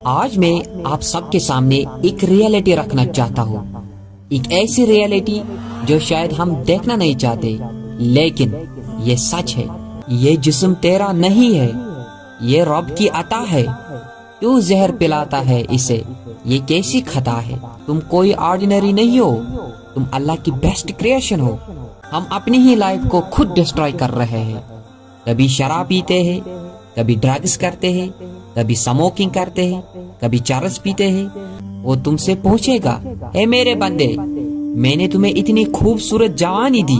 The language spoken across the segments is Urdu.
آج میں آپ سب کے سامنے ایک ریئلٹی رکھنا چاہتا ہوں، ایک ایسی ریئلٹی جو شاید ہم دیکھنا نہیں چاہتے، لیکن یہ سچ ہے۔ یہ جسم تیرا نہیں ہے، یہ رب کی عطا ہے۔ تو زہر پلاتا ہے اسے، یہ کیسی خطا ہے؟ تم کوئی آرڈینری نہیں ہو، تم اللہ کی بیسٹ کریشن ہو۔ ہم اپنی ہی لائف کو خود ڈسٹرائے کر رہے ہیں۔ کبھی شراب پیتے ہیں، کبھی ڈرگز کرتے ہیں، کبھی سموکنگ کرتے ہیں، کبھی چرس پیتے ہیں۔ وہ تم سے پوچھے گا، اے میرے بندے، میں نے تمہیں اتنی خوبصورت جوانی دی،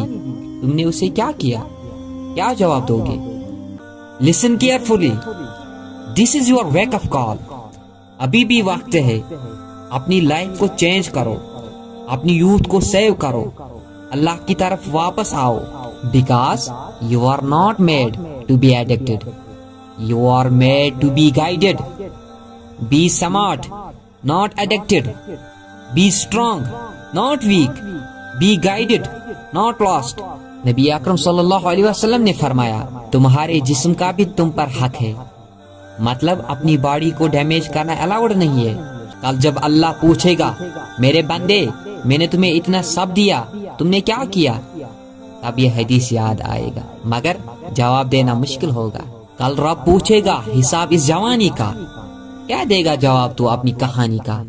تم نے اسے کیا کیا؟ کیا جواب دو گے؟ Listen carefully, this is your wake up call. ابھی بھی وقت ہے، اپنی لائف کو چینج کرو، اپنی یوتھ کو سیو کرو، اللہ کی طرف واپس آؤ، because you are not made to be addicted, you are made to be guided. Be smart, not addicted. Be strong, not weak. Be guided, not lost. نبی اکرم صلی اللہ علیہ وسلم نے فرمایا، تمہارے جسم کا بھی تم پر حق ہے، مطلب اپنی باڈی کو ڈیمیج کرنا الاؤڈ نہیں ہے۔ کل جب اللہ پوچھے گا، میرے بندے، میں نے تمہیں اتنا سب دیا، تم نے کیا کیا؟ تب یہ حدیث یاد آئے گا، مگر جواب دینا مشکل ہوگا۔ کل رب پوچھے گا حساب اس جوانی کا، کیا دے گا جواب تو اپنی کہانی کا؟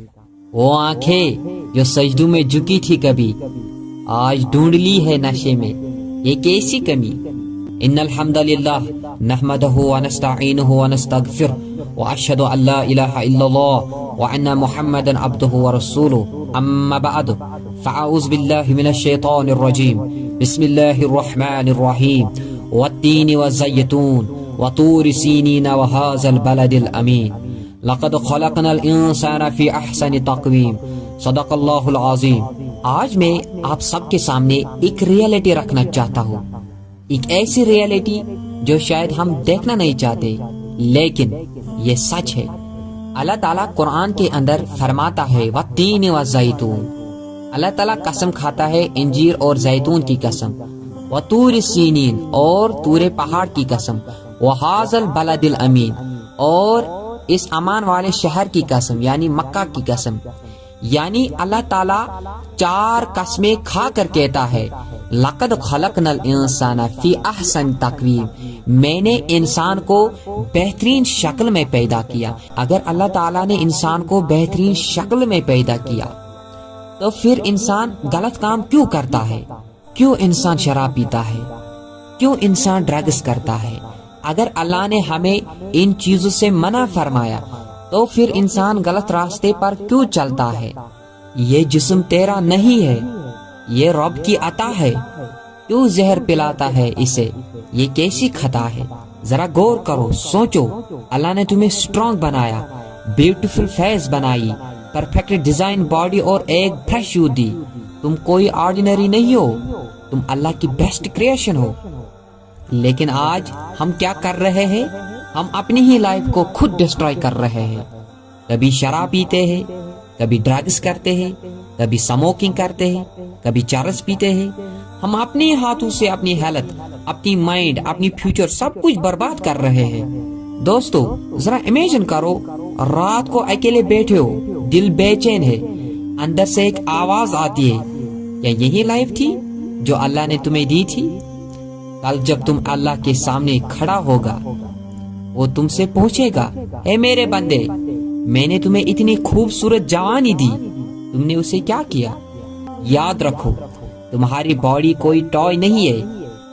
وہ آنکھیں جو سجدوں میں جھکی تھی کبھی، آج ڈھونڈ لی ہے نشے میں، یہ کیسی کمی؟ ان الحمد للہ نحمدہ ونستعینہ ونستغفر واشہد ان لا الہ الا اللہ وان محمدا عبدہ ورسولہ، اما بعد فاعوذ باللہ من الشیطان الرجیم، بسم اللہ الرحمن الرحیم، والتین والزیتون وطور سینین وهذا البلد الامین، لقد خلقنا الانسان فی احسن تقویم، صدق اللہ العظیم۔ آج میں آپ سب کے سامنے ایک ریئلٹی رکھنا چاہتا ہوں، ایک ایسی ریئلٹی جو شاید ہم دیکھنا نہیں چاہتے، لیکن یہ سچ ہے۔ اللہ تعالیٰ قرآن کے اندر فرماتا ہے، والتین والزیتون، اللہ تعالیٰ قسم کھاتا ہے انجیر اور زیتون کی قسم، وطور سینین، اور طور پہاڑ کی قسم، وہذا البلد الامین، اور اس امان والے شہر کی قسم یعنی مکہ کی قسم۔ یعنی اللہ تعالیٰ چار قسمیں کھا کر کہتا ہے، لقد خلقنا الانسان فی احسن تقویم، میں نے انسان کو بہترین شکل میں پیدا کیا۔ اگر اللہ تعالیٰ نے انسان کو بہترین شکل میں پیدا کیا تو پھر انسان غلط کام کیوں کرتا ہے؟ کیوں انسان شراب پیتا ہے؟ کیوں انسان ڈرگز کرتا ہے؟ اگر اللہ نے ہمیں ان چیزوں سے منع فرمایا تو پھر انسان غلط راستے پر کیوں چلتا ہے؟ یہ جسم تیرا نہیں ہے، یہ رب کی عطا ہے۔ تو زہر پلاتا ہے اسے، یہ کیسی خطا ہے؟ ذرا غور کرو، سوچو۔ اللہ نے تمہیں اسٹرانگ بنایا، بیوٹیفل فیس بنائی، پرفیکٹ ڈیزائن باڈی اور ایک فریش یوتھ دی۔ تم کوئی آرڈینری نہیں ہو، تم اللہ کی بیسٹ کریشن ہو۔ لیکن آج ہم کیا کر رہے ہیں؟ ہم اپنی ہی لائف کو خود ڈسٹرائے کر رہے ہیں۔ کبھی شراب پیتے ہیں، کبھی ڈرگز کرتے ہیں، کبھی سموکنگ کرتے ہیں، کبھی چرس پیتے ہیں۔ ہم اپنے ہاتھوں سے اپنی ہیلتھ، اپنی مائنڈ، اپنی فیوچر سب کچھ برباد کر رہے ہیں۔ دوستو ذرا امیجن کرو، رات کو اکیلے بیٹھے ہو، دل بے چین ہے، اندر سے ایک آواز آتی ہے، کیا یہی لائف تھی جو اللہ نے تمہیں دی تھی؟ کل جب تم اللہ کے سامنے کھڑا ہوگا، وہ تم سے پوچھے گا، اے میرے بندے، میں نے تمہیں اتنی خوبصورت جوانی دی، تم نے اسے کیا کیا؟ یاد رکھو، تمہاری باڈی کوئی ٹوائے نہیں ہے،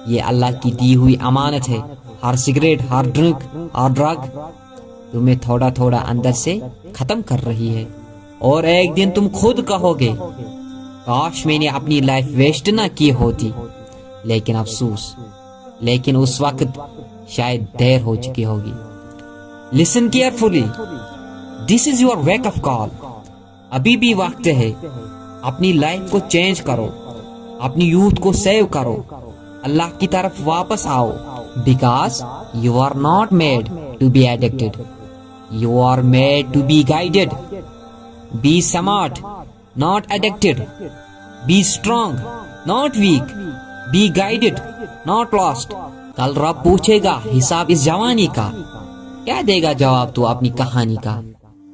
یہ اللہ کی دی ہوئی امانت ہے۔ ہر سگریٹ، ہر ڈرنک، ہر ڈرگ تمہیں تھوڑا تھوڑا اندر سے ختم کر رہی ہے، اور ایک دن تم خود کہو گے، کاش میں نے اپنی لائف ویسٹ نہ کی ہوتی۔ لیکن افسوس، لیکن اس وقت شاید دیر ہو چکی ہوگی۔ Listen carefully, this is your wake up call. ابھی بھی وقت ہے، اپنی لائف کو چینج کرو، اپنی یوتھ کو سیو کرو، اللہ کی طرف واپس آؤ، because you are not made to be addicted, you are made to be guided. Be smart, not addicted. Be strong, not weak. Be guided, not lost. کل رب پوچھے گا حساب اس جوانی کا، کیا دے گا جواب تو اپنی کہانی کا؟